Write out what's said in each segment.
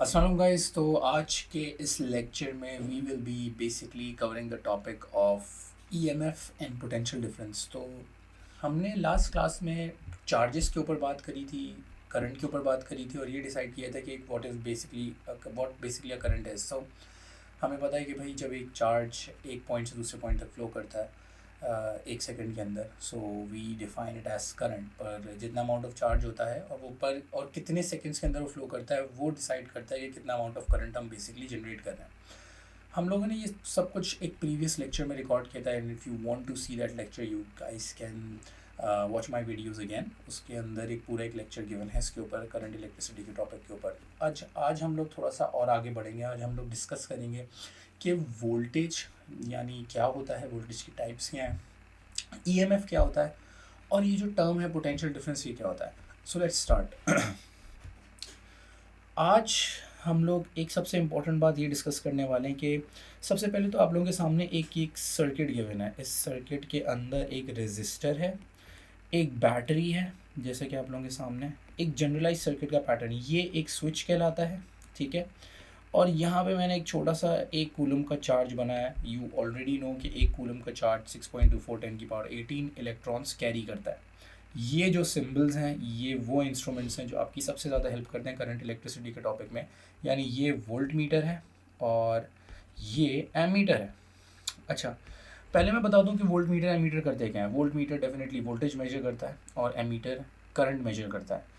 अस्सलाम गाइस। तो आज के इस लेक्चर में we will be basically covering the topic of EMF and potential difference. तो हमने लास्ट क्लास में चार्जेस के ऊपर बात करी थी, करंट के ऊपर बात करी थी और ये डिसाइड किया था कि व्हाट बेसिकली अ करंट है। सो हमें पता है कि भाई जब एक चार्ज एक पॉइंट से दूसरे पॉइंट तक फ्लो करता है एक सेकंड के अंदर, so we define it as current. पर जितना अमाउंट ऑफ चार्ज होता है और वो पर और कितने सेकंड्स के अंदर वो फ्लो करता है वो डिसाइड करता है कि कितना अमाउंट ऑफ करंट हम बेसिकली जनरेट कर रहे हैं। हम लोगों ने ये सब कुछ एक प्रीवियस लेक्चर में रिकॉर्ड किया था, and if you want to see that lecture you guys can watch my videos again. उसके अंदर एक लेक्चर गिवन है इसके ऊपर, करंट इलेक्ट्रिसिटी के टॉपिक के ऊपर। आज हम लोग थोड़ा सा और आगे बढ़ेंगे। आज हम लोग डिस्कस करेंगे कि वोल्टेज यानी क्या होता है, वोल्टेज की टाइप्स क्या हैं, ईएमएफ क्या होता है, और ये जो टर्म है पोटेंशियल डिफरेंस ये क्या होता है। So let's start. आज हम लोग एक सबसे इम्पोर्टेंट बात ये डिस्कस करने वाले हैं कि सबसे पहले तो आप लोगों के सामने एक सर्किट गिवन है। इस सर्किट के अंदर एक रेजिस्टर है, एक बैटरी है, जैसे कि आप लोगों के सामने एक जनरलाइज सर्किट का पैटर्न, ये एक स्विच कहलाता है, ठीक है। और यहाँ पे मैंने एक छोटा सा 1 कूलम का चार्ज बनाया। यू ऑलरेडी नो कि 1 कूलम का चार्ज 6.24 10 की पावर 18 इलेक्ट्रॉन्स कैरी करता है। ये जो सिंबल्स हैं ये वो इंस्ट्रूमेंट्स हैं जो आपकी सबसे ज़्यादा हेल्प करते हैं करंट इलेक्ट्रिसिटी के टॉपिक में। यानी ये वोल्ट मीटर है और ये एमीटर है। अच्छा, पहले मैं बता दूं कि वोल्ट मीटर एमीटर करते क्या है। Volt meter definitely voltage measure करता है और एमीटर करंट मेजर करता है।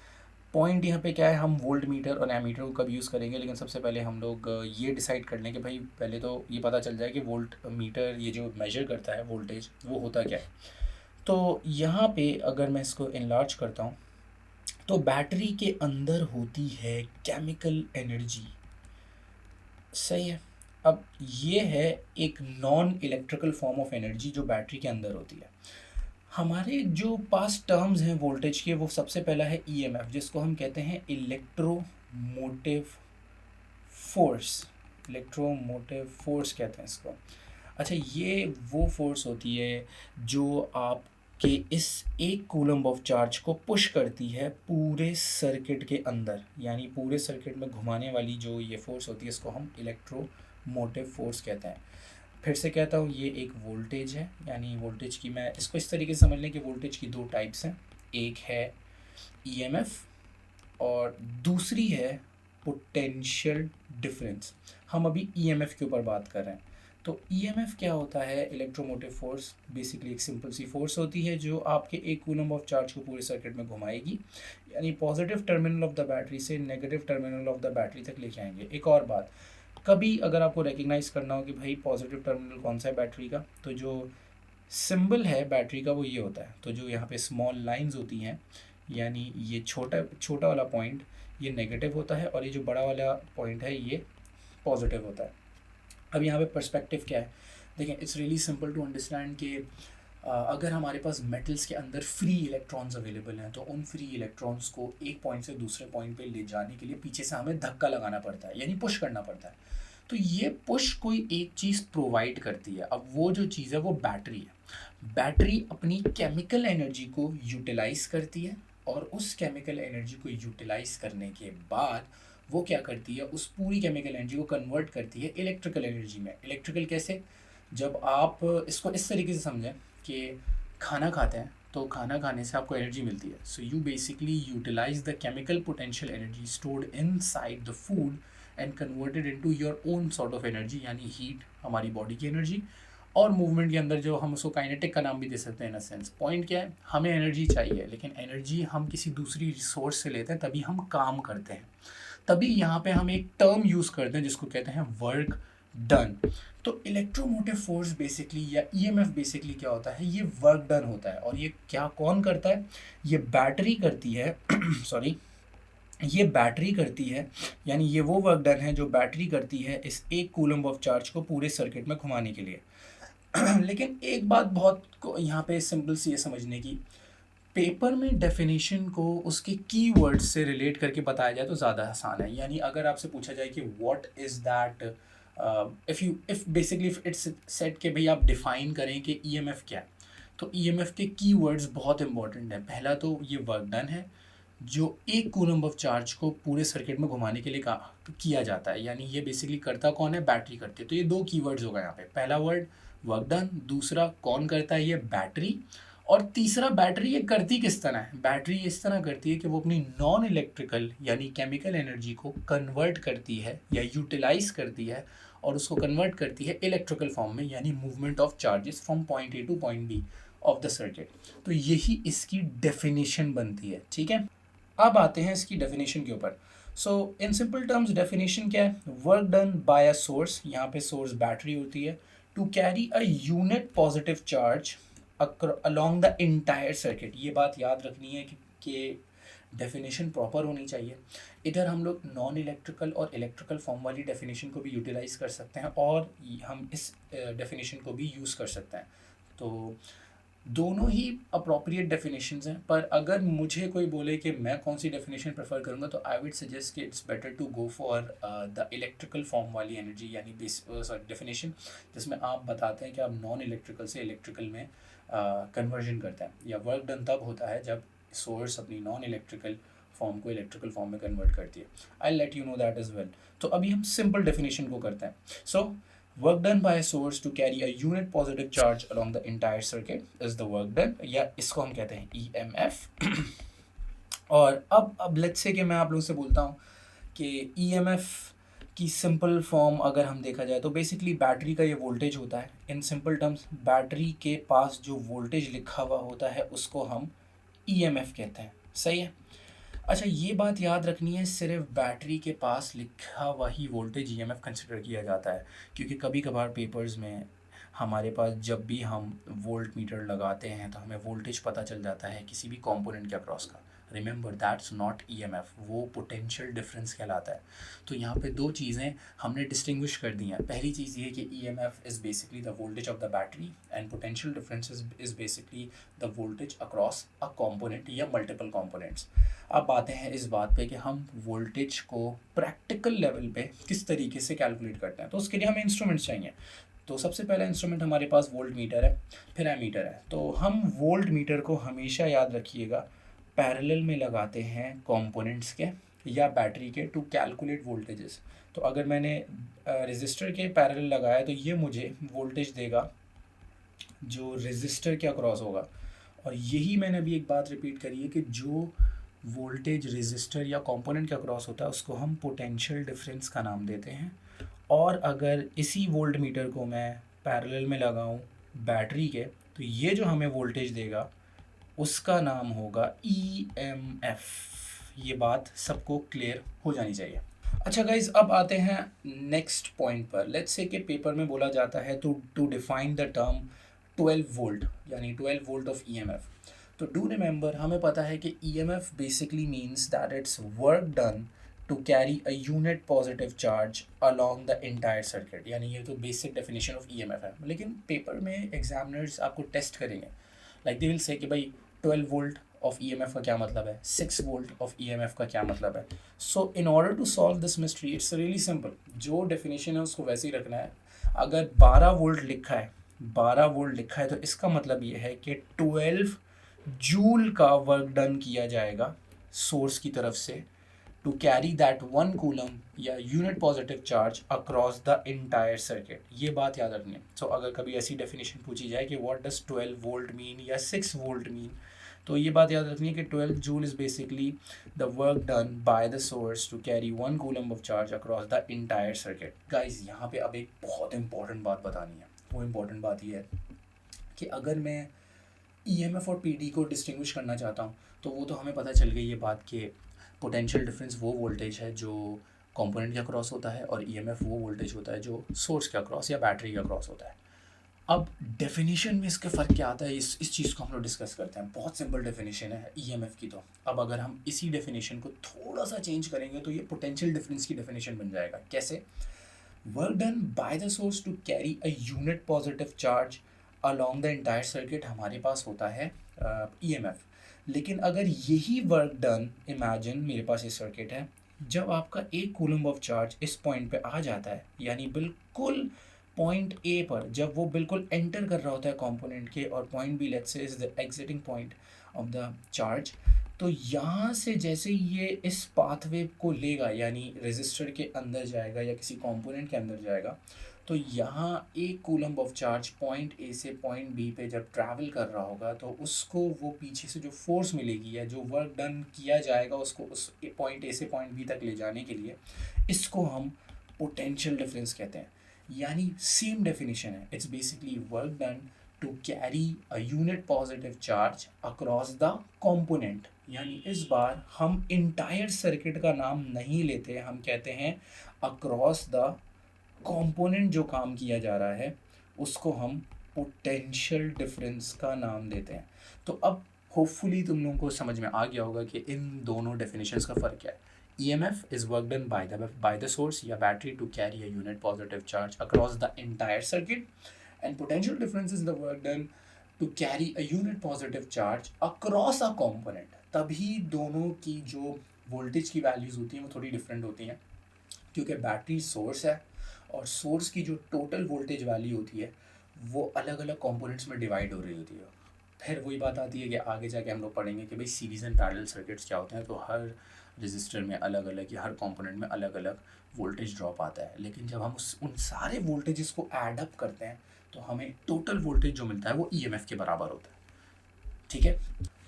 पॉइंट यहाँ पे क्या है, हम वोल्ट मीटर और एमीटर को कब यूज़ करेंगे, लेकिन सबसे पहले हम लोग ये डिसाइड कर लें कि भाई पहले तो ये पता चल जाए कि वोल्ट मीटर ये जो मेजर करता है वोल्टेज वो होता क्या है। तो यहाँ पे अगर मैं इसको इनलार्ज करता हूँ तो बैटरी के अंदर होती है केमिकल एनर्जी, सही है। अब ये है एक non electrical form of energy जो बैटरी के अंदर होती है। हमारे जो पास टर्म्स हैं वोल्टेज के, वो सबसे पहला है ईएमएफ, जिसको हम कहते हैं इलेक्ट्रोमोटिव फोर्स। इलेक्ट्रोमोटिव फोर्स कहते हैं इसको। अच्छा, ये वो फोर्स होती है जो आपके इस 1 कूलम ऑफ चार्ज को पुश करती है पूरे सर्किट के अंदर, यानी पूरे सर्किट में घुमाने वाली जो ये फोर्स होती है इसको हम इलेक्ट्रोमोटिव फोर्स कहते हैं। फिर से कहता हूँ, ये एक वोल्टेज है, यानी वोल्टेज की मैं इसको इस तरीके से समझ लें कि वोल्टेज की 2 टाइप्स हैं। एक है ईएमएफ और दूसरी है पोटेंशियल डिफरेंस। हम अभी ईएमएफ के ऊपर बात कर रहे हैं। तो ईएमएफ क्या होता है, इलेक्ट्रोमोटिव फोर्स। बेसिकली एक सिंपल सी फोर्स होती है जो आपके 1 कूलम ऑफ चार्ज को पूरे सर्किट में घुमाएगी, यानी positive terminal of the battery से negative terminal of the battery तक लेके आएंगे। एक और बात, कभी अगर आपको रिकग्नाइज करना हो कि भाई पॉजिटिव टर्मिनल कौन सा है बैटरी का, तो जो सिंबल है बैटरी का वो ये होता है। तो जो यहाँ पे स्मॉल लाइंस होती हैं, यानी ये छोटा छोटा वाला पॉइंट ये नेगेटिव होता है और ये जो बड़ा वाला पॉइंट है ये पॉजिटिव होता है। अब यहाँ पे पर्सपेक्टिव क्या है, देखें, it's really simple to understand कि अगर हमारे पास मेटल्स के अंदर फ्री इलेक्ट्रॉन्स अवेलेबल हैं तो उन फ्री इलेक्ट्रॉन्स को एक पॉइंट से दूसरे पॉइंट पे ले जाने के लिए पीछे से हमें धक्का लगाना पड़ता है, यानी पुश करना पड़ता है। तो ये पुश कोई एक चीज़ प्रोवाइड करती है। अब वो जो चीज़ है वो बैटरी है। बैटरी अपनी केमिकल एनर्जी को यूटिलाइज करती है और उस केमिकल एनर्जी को यूटिलाइज करने के बाद वो क्या करती है, उस पूरी केमिकल एनर्जी को कन्वर्ट करती है इलेक्ट्रिकल एनर्जी में। इलेक्ट्रिकल कैसे, जब आप इसको इस तरीके से समझें कि खाना खाते हैं तो खाना खाने से आपको एनर्जी मिलती है। So you basically utilise the chemical potential energy stored inside the food and converted into your own sort of energy, यानी हीट, हमारी बॉडी की एनर्जी। और मूवमेंट के अंदर जो हम उसको काइनेटिक का नाम भी दे सकते हैं इन अ सेंस। पॉइंट क्या है, हमें एनर्जी चाहिए, लेकिन एनर्जी हम किसी दूसरी रिसोर्स से लेते हैं तभी हम काम करते हैं। तभी यहाँ पे हम एक टर्म यूज़ करते हैं जिसको कहते हैं वर्क डन। तो इलेक्ट्रोमोटिव फोर्स बेसिकली या ईएमएफ बेसिकली क्या होता है, ये वर्क डन होता है। और ये क्या कौन करता है, ये बैटरी करती है सॉरी, ये बैटरी करती है, यानी ये वो वर्क डन है जो बैटरी करती है इस 1 कूलम ऑफ चार्ज को पूरे सर्किट में घुमाने के लिए। लेकिन एक बात बहुत यहाँ पे सिंपल सी है समझने की, पेपर में डेफिनेशन को उसके कीवर्ड्स से रिलेट करके बताया जाए तो ज़्यादा आसान है। यानी अगर आपसे पूछा जाए कि what is that, if basically it's set कि भाई आप डिफ़ाइन करें कि ईएमएफ क्या है, तो ईएमएफ के कीवर्ड्स बहुत इंपॉर्टेंट है। पहला तो ये वर्क डन है, जो 1 कूलम्ब ऑफ चार्ज को पूरे सर्किट में घुमाने के लिए किया जाता है। यानी ये बेसिकली करता कौन है? बैटरी करती है। तो ये 2 कीवर्ड्स हो गए यहाँ पे। पहला वर्ड वर्क डन, दूसरा कौन करता है? ये बैटरी। और तीसरा बैटरी ये करती किस तरह है? बैटरी इस तरह करती है कि वो अपनी नॉन इलेक्ट्रिकल यानी केमिकल एनर्जी को कन्वर्ट करती है या यूटिलाइज करती है और उसको कन्वर्ट करती है इलेक्ट्रिकल फॉर्म में, यानी movement of charges from point A to point B of the circuit. तो यही इसकी डेफिनेशन बनती है। ठीक है, अब आते हैं इसकी डेफिनेशन के ऊपर। So in simple terms definition क्या है? Work done by a source, यहाँ पे सोर्स बैटरी होती है, to carry a unit positive charge along the entire circuit. ये बात याद रखनी है कि डेफिनेशन प्रॉपर होनी चाहिए। इधर हम लोग नॉन इलेक्ट्रिकल और इलेक्ट्रिकल फॉर्म वाली डेफिनेशन को भी यूटिलाइज कर सकते हैं और हम इस डेफिनेशन को भी यूज़ कर सकते हैं। तो दोनों ही अप्रोप्रिएट डेफिनेशंस हैं, पर अगर मुझे कोई बोले कि मैं कौन सी डेफिनेशन प्रेफर करूँगा तो आई वुड सजेस्ट कि it's better to go for the electrical form वाली एनर्जी यानी डेफिनेशन, जिसमें आप बताते हैं कि आप नॉन इलेक्ट्रिकल से इलेक्ट्रिकल में कन्वर्जन करते हैं, या वर्क डन तब होता है जब सोर्स अपनी नॉन इलेक्ट्रिकल फॉर्म को इलेक्ट्रिकल फॉर्म में कन्वर्ट करती है। I let you know that is well. तो अभी हम सिंपल डेफिनेशन को करते हैं। सो work done by a source to carry a unit positive charge along the entire circuit is the work done, या इसको हम कहते हैं EMF। और अब लेट्स से कि मैं आप लोगों से बोलता हूँ कि EMF की सिंपल फॉर्म अगर हम देखा जाए तो बेसिकली बैटरी का ये वोल्टेज होता है। इन सिंपल टर्म्स बैटरी के पास जो वोल्टेज लिखा हुआ होता है उसको हम EMF कहते हैं। सही है। अच्छा, ये बात याद रखनी है, सिर्फ बैटरी के पास लिखा हुआ ही वोल्टेज EMF कंसिडर किया जाता है, क्योंकि कभी कभार पेपर्स में हमारे पास जब भी हम वोल्ट मीटर लगाते हैं तो हमें वोल्टेज पता चल जाता है किसी भी कंपोनेंट के अक्रॉस का। रिमेंबर दैट्स नॉट EMF, वो पोटेंशियल डिफरेंस कहलाता है। तो यहाँ पे 2 चीज़ें हमने डिस्टिंग्विश कर दी हैं। पहली चीज़ ये कि EMF is basically the voltage of the battery and potential difference is basically the voltage across a component या मल्टीपल कंपोनेंट्स। अब आते हैं इस बात पे कि हम वोल्टेज को प्रैक्टिकल लेवल पे किस तरीके से कैलकुलेट करते हैं। तो उसके लिए हमें इंस्ट्रूमेंट्स चाहिए। तो सबसे पहला इंस्ट्रूमेंट हमारे पास वोल्ट मीटर है, फिर एमीटर है। तो हम वोल्ट मीटर को हमेशा याद रखिएगा पैरेलल में लगाते हैं कंपोनेंट्स के या बैटरी के टू कैलकुलेट वोल्टेजेस। तो अगर मैंने रेजिस्टर के पैरेलल लगाया तो ये मुझे वोल्टेज देगा जो रेजिस्टर के अक्रॉस होगा। और यही मैंने अभी एक बात रिपीट करी है कि जो वोल्टेज रेजिस्टर या कंपोनेंट के अक्रॉस होता है उसको हम पोटेंशियल डिफरेंस का नाम देते हैं। और अगर इसी वोल्ट मीटर को मैं पैरेलल में लगाऊं बैटरी के तो ये जो हमें वोल्टेज देगा उसका नाम होगा EMF। ये बात सबको क्लियर हो जानी चाहिए। अच्छा गाइज, अब आते हैं नेक्स्ट पॉइंट पर। लेट्स से कि पेपर में बोला जाता है to define the term 12 volt, यानी 12 वोल्ट ऑफ EMF। तो डू रिमेंबर, हमें पता है कि EMF basically means that it's work done to carry a unit positive charge along the entire circuit. यानी ये तो बेसिक डेफिनेशन ऑफ EMF है। लेकिन पेपर में एग्जामिनर्स आपको टेस्ट करेंगे, लाइक दे विल से कि भाई 12 वोल्ट ऑफ EMF का क्या मतलब है, 6 वोल्ट ऑफ EMF का क्या मतलब है। So in order to solve this mystery it's really simple. जो डेफिनेशन है उसको वैसे ही रखना है। अगर 12 वोल्ट लिखा है, 12 वोल्ट लिखा है तो इसका मतलब ये है कि 12 जूल का वर्क डन किया जाएगा सोर्स की तरफ से टू कैरी दैट 1 कूलम या unit positive charge across the entire circuit. ये बात याद रखनी है। सो अगर कभी ऐसी डेफिनेशन पूछी जाए कि व्हाट डज 12 वोल्ट मीन या 6 वोल्ट मीन, तो ये बात याद रखनी है कि 12 joule is basically the work done by the source to carry 1 coulomb of charge across the entire circuit. Guys, यहाँ पे अब एक बहुत इंपॉर्टेंट बात बतानी है। वो इंपॉर्टेंट बात ये है कि अगर मैं EMF और PD को डिस्टिंग्विश करना चाहता हूँ तो वो तो हमें पता चल गई ये बात कि पोटेंशियल डिफरेंस वो वोल्टेज है जो कंपोनेंट के अक्रॉस होता है और EMF वो वोल्टेज होता है जो सोर्स के अक्रॉस या बैटरी के अक्रॉस होता है। अब डेफिनेशन में इसके फ़र्क क्या आता है, इस चीज़ को हम लोग डिस्कस करते हैं। बहुत सिंपल डेफिनेशन है EMF की। तो अब अगर हम इसी डेफिनेशन को थोड़ा सा चेंज करेंगे तो ये पोटेंशियल डिफरेंस की डेफिनेशन बन जाएगा। कैसे? Work done by the source to carry a unit positive charge along the entire circuit हमारे पास होता है EMF। लेकिन अगर यही वर्क डन, इमेजिन मेरे पास ये सर्किट है, जब आपका 1 कूलम ऑफ चार्ज इस पॉइंट पे आ जाता है, यानी बिल्कुल पॉइंट ए पर जब वो बिल्कुल एंटर कर रहा होता है कंपोनेंट के, और point B let's say is the exiting point of the charge, तो यहाँ से जैसे ये इस पाथवे को लेगा, यानी रेजिस्टर के अंदर जाएगा या किसी कंपोनेंट के अंदर जाएगा, तो यहाँ एक coulomb of charge point A से पॉइंट बी पे जब ट्रैवल कर रहा होगा तो उसको वो पीछे से जो फोर्स मिलेगी या जो वर्क डन किया जाएगा उसको उस पॉइंट ए से पॉइंट बी तक ले जाने के लिए, इसको हम पोटेंशियल डिफरेंस कहते हैं। यानी सेम डेफिनेशन है, it's basically work done to carry a unit positive charge across the component. यानी इस बार हम इंटायर सर्किट का नाम नहीं लेते, हम कहते हैं अक्रॉस द कंपोनेंट जो काम किया जा रहा है उसको हम पोटेंशियल डिफरेंस का नाम देते हैं। तो अब होपफुली तुम लोगों को समझ में आ गया होगा कि इन दोनों डेफिनेशंस का फ़र्क क्या है। EMF is work done by the source या battery to carry a unit positive charge across the entire circuit, and potential difference is the work done to carry a unit positive charge across a component। तभी दोनों की जो voltage की values होती हैं वो थोड़ी डिफरेंट होती हैं, क्योंकि बैटरी सोर्स है और सोर्स की जो टोटल वोल्टेज वैल्यू होती है वो अलग अलग कंपोनेंट्स में डिवाइड हो रही होती है। फिर वही बात आती है कि आगे जाके हम लोग पढ़ेंगे कि भाई सीरीज़ एंड पैरेलल सर्किट्स क्या होते हैं, तो हर रजिस्टर में अलग अलग या हर कंपोनेंट में अलग अलग वोल्टेज ड्रॉप आता है, लेकिन जब हम उन सारे वोल्टेजेस को ऐड अप करते हैं तो हमें टोटल वोल्टेज जो मिलता है वो EMF के बराबर होता है। ठीक है,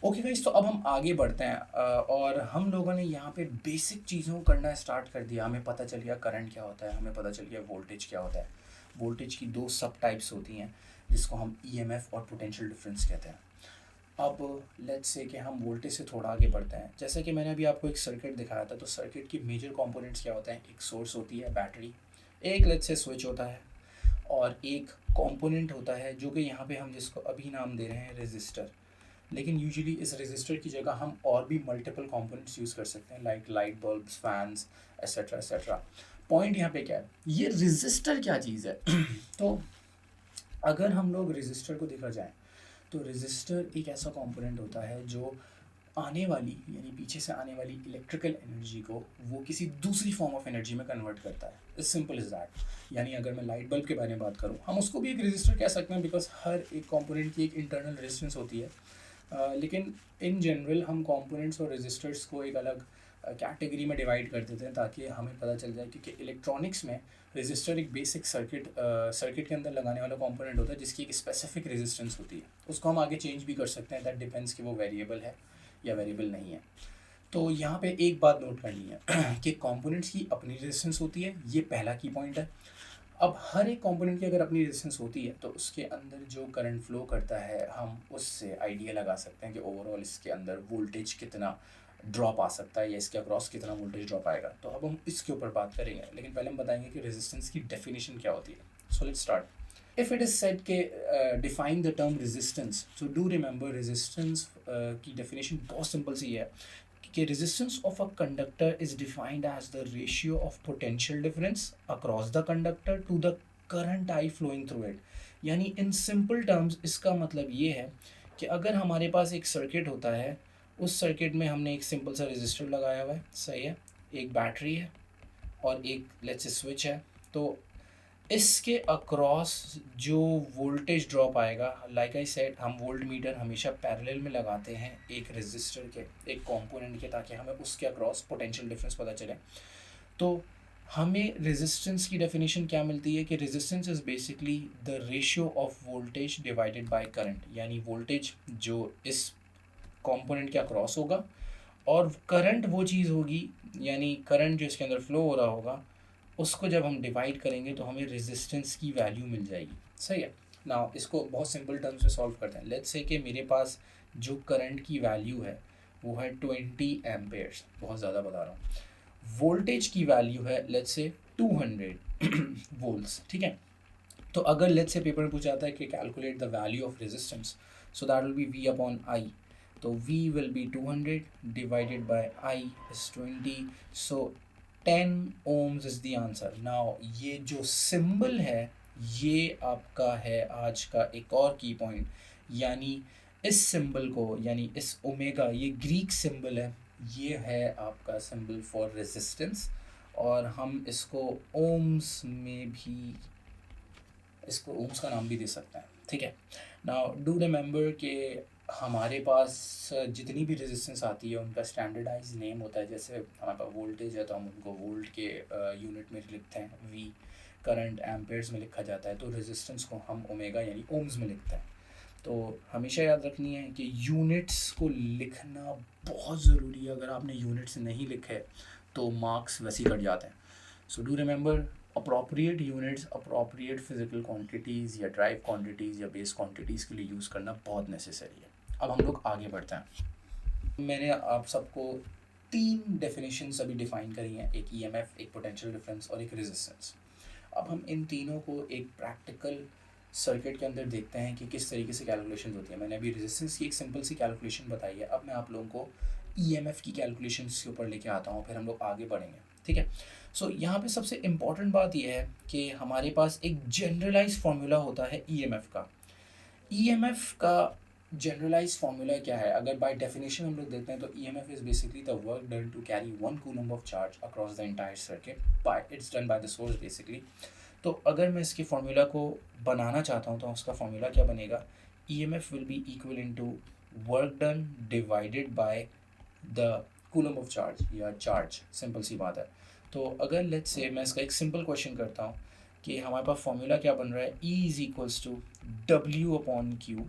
ओके गाइस, तो अब हम आगे बढ़ते हैं और हम लोगों ने यहाँ पे बेसिक चीज़ों को करना स्टार्ट कर दिया। हमें पता चल गया करंट क्या होता है, हमें पता चल गया वोल्टेज क्या होता है। वोल्टेज की दो सब टाइप्स होती हैं जिसको हम EMF और पोटेंशियल डिफरेंस कहते हैं। अब लेट्स से कि हम वोल्टेज से थोड़ा आगे बढ़ते हैं। जैसे कि मैंने अभी आपको एक सर्किट दिखाया था, तो सर्किट की मेजर कंपोनेंट्स क्या होते हैं, एक सोर्स होती है बैटरी, एक लेट्स से स्विच होता है, और एक कंपोनेंट होता है जो कि यहाँ पे हम जिसको अभी नाम दे रहे हैं रेजिस्टर। लेकिन यूजुअली इस रेजिस्टर की जगह हम और भी मल्टीपल कंपोनेंट्स यूज़ कर सकते हैं, like light bulbs, fans, etcetera etcetera. Point यहाँ पे क्या है, ये रेजिस्टर क्या चीज़ है तो अगर हम लोग रेजिस्टर को देखा जाए तो रेजिस्टर एक ऐसा कंपोनेंट होता है जो आने वाली यानी पीछे से आने वाली इलेक्ट्रिकल एनर्जी को वो किसी दूसरी फॉर्म ऑफ एनर्जी में कन्वर्ट करता है। Is simple is that. यानी अगर मैं लाइट बल्ब के बारे में बात करूँ, हम उसको भी एक रेजिस्टर कह सकते हैं, बिकॉज हर एक कंपोनेंट की एक इंटरनल रेजिस्टेंस होती है। लेकिन इन जनरल हम कंपोनेंट्स और रेजिस्टर्स को एक अलग कैटेगरी में डिवाइड कर देते हैं ताकि हमें पता चल जाए, क्योंकि इलेक्ट्रॉनिक्स में रेजिस्टर एक बेसिक सर्किट के अंदर लगाने वाला कंपोनेंट होता है जिसकी एक स्पेसिफिक रेजिस्टेंस होती है। उसको हम आगे चेंज भी कर सकते हैं, दैट डिपेंड्स कि वो वेरिएबल है या वेरिएबल नहीं है। तो यहाँ पे एक बात नोट करनी है कि कंपोनेंट्स की अपनी रेजिस्टेंस होती है, ये पहला की पॉइंट है। अब हर एक कंपोनेंट की अगर अपनी रेजिस्टेंस होती है तो उसके अंदर जो करंट फ्लो करता है हम उससे आइडिया लगा सकते हैं कि ओवरऑल इसके अंदर वोल्टेज कितना ड्रॉप आ सकता है या इसके अक्रॉस कितना वोल्टेज ड्रॉप आएगा। तो अब हम इसके ऊपर बात करेंगे, लेकिन पहले हम बताएंगे कि रेजिस्टेंस की डेफिनेशन क्या होती है। So let's start. If it is said के define the term resistance, so do remember resistance की डेफिनेशन बहुत सिंपल सी है कि resistance of a conductor is defined as the ratio of potential difference across the conductor to the current I flowing through it। यानी in simple terms इसका मतलब ये है कि अगर हमारे पास एक सर्किट होता है, उस सर्किट में हमने एक सिंपल सा रेजिस्टर लगाया हुआ है, सही है, एक बैटरी है और एक लेट्स से स्विच है, तो इसके अक्रॉस जो वोल्टेज ड्रॉप आएगा, लाइक आई सेड, हम वोल्ट मीटर हमेशा पैरेलल में लगाते हैं एक रेजिस्टर के, एक कंपोनेंट के, ताकि हमें उसके अक्रॉस पोटेंशियल डिफरेंस पता चले। तो हमें रेजिस्टेंस की डेफिनेशन क्या मिलती है कि resistance is basically the ratio of voltage divided by current. यानी वोल्टेज जो इस कंपोनेंट के अक्रॉस होगा और करंट वो चीज़ होगी, यानी करंट जो इसके अंदर फ्लो हो रहा होगा, उसको जब हम डिवाइड करेंगे तो हमें रेजिस्टेंस की वैल्यू मिल जाएगी। सही है ना। इसको बहुत सिंपल टर्म्स में सॉल्व करते हैं। लेट्स से कि मेरे पास जो करंट की वैल्यू है वो है 20 एम्पेयर्स, बहुत ज़्यादा बता रहा हूँ। वोल्टेज की वैल्यू है लेट्स से 200 वोल्ट्स, ठीक है। तो अगर लेट्स से पेपर में पूछा जाता है कि calculate the value of resistance, so that will be V upon I। तो V will be 200 divided by I is 20, so 10 ohms is the answer. Now ये जो सिंबल है ये आपका है आज का एक और की पॉइंट, यानी इस सिंबल को, यानी इस ओमेगा, ये ग्रीक सिंबल है, ये है आपका सिंबल फॉर रेजिस्टेंस, और हम इसको ओम्स में भी, इसको ओम्स का नाम भी दे सकते हैं, ठीक है। नाउ डू रिमेंबर कि हमारे पास जितनी भी रेजिस्टेंस आती है उनका स्टैंडर्डाइज नेम होता है। जैसे हमारे पास वोल्टेज है तो हम उनको वोल्ट के यूनिट में लिखते हैं वी। करंट एम्पेयर्स में लिखा जाता है। तो रेजिस्टेंस को हम ओमेगा यानी ओम्स में लिखते हैं। तो हमेशा याद रखनी है कि यूनिट्स को लिखना बहुत ज़रूरी है। अगर आपने यूनिट्स नहीं लिखे तो मार्क्स वैसे ही कट जाते हैं। सो do remember appropriate units, appropriate physical quantities या ड्राइव क्वांटिटीज़ या बेस क्वांटिटीज़ के लिए यूज़ करना बहुत नेसेसरी है। अब हम लोग आगे बढ़ते हैं। मैंने आप सबको 3 डेफिनेशंस अभी डिफ़ाइन करी हैं, एक ईएमएफ, एक पोटेंशियल डिफरेंस और एक रेजिस्टेंस। अब हम इन तीनों को एक प्रैक्टिकल सर्किट के अंदर देखते हैं कि किस तरीके से कैलकुलेशन होती है। मैंने अभी रेजिस्टेंस की एक सिंपल सी कैलकुलेशन बताई है। अब मैं आप लोगों को ईएमएफ की कैलकुलेशंस के ऊपर लेके आता हूँ, फिर हम लोग आगे बढ़ेंगे। ठीक है। सो यहाँ पे सबसे इम्पॉर्टेंट बात यह है कि हमारे पास एक जनरलाइज फार्मूला होता है ईएमएफ का। ईएमएफ का जनरलाइज फार्मूला क्या है? अगर बाय डेफिनेशन हम लोग देखते हैं तो EMF is basically the work done to carry 1 coulomb of charge across the entire circuit by it's done by the source basically. तो अगर मैं इसके फार्मूला को बनाना चाहता हूँ तो उसका फार्मूला क्या बनेगा? EMF will be equal into work done divided by the coulomb of charge या चार्ज। सिंपल सी बात है। तो अगर लेट्स से मैं इसका एक सिंपल क्वेश्चन करता हूँ कि हमारे पास फार्मूला क्या बन रहा है, E is equals to W upon Q.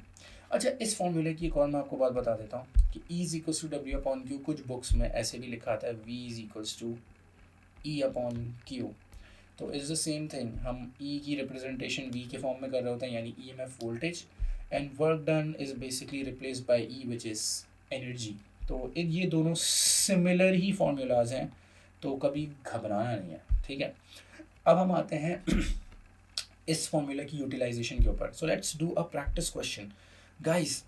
अच्छा, इस फॉर्मूले की एक और मैं आपको बात बता देता हूँ कि E is equals to W upon Q कुछ बुक्स में ऐसे भी लिखा आता है V is equals to E upon Q. तो इज़ द सेम थिंग, हम E की रिप्रेजेंटेशन V के फॉर्म में कर रहे होते हैं यानी EMF voltage, and work done is basically replaced by E which is energy. तो ये दोनों सिमिलर ही फॉर्मूलाज हैं, तो कभी घबराना नहीं है। ठीक है। अब हम आते हैं इस फॉर्मूला की यूटिलाइजेशन के ऊपर। So let's do a practice question guys.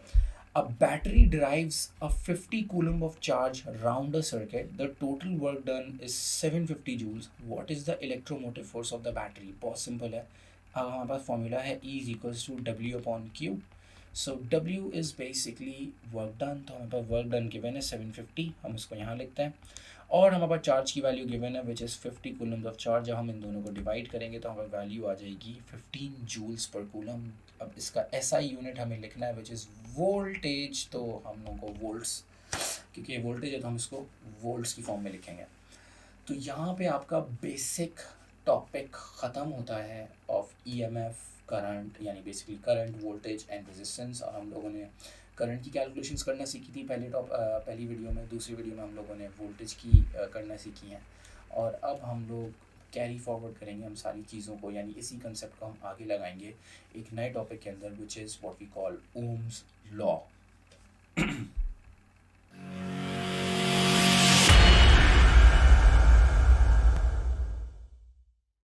A battery derives a 50 coulomb of charge round a circuit. The total work done is 750 joules. What is the electromotive force of the battery? बहुत simple है। अब हमारे पास formula है E is equals to W upon Q. So W is basically work done. तो हमारे पास work done given है 750, हम इसको यहाँ लिखते हैं। और हमारे पास चार्ज की वैल्यू गिवन है which is 50 Coulomb's of charge. जब हम इन दोनों को डिवाइड करेंगे तो हमारी वैल्यू आ जाएगी 15 जूल्स पर कूलम। अब इसका एसआई यूनिट हमें लिखना है विच इज़ वोल्टेज। तो हम लोगों को वोल्ट्स, क्योंकि ये वोल्टेज है तो हम इसको वोल्ट्स की फॉर्म में लिखेंगे। तो यहाँ पे आपका बेसिक टॉपिक ख़त्म होता है ऑफ ईएमएफ, करंट यानी basically current, voltage and resistance. और हम लोगों ने करंट की कैलकुलेशंस करना सीखी थी पहली वीडियो में। दूसरी वीडियो में हम लोगों ने वोल्टेज की करना सीखी हैं। और अब हम लोग कैरी फॉरवर्ड करेंगे हम सारी चीज़ों को, यानी इसी कंसेप्ट को हम आगे लगाएंगे एक नए टॉपिक के अंदर which is what we call Ohm's law.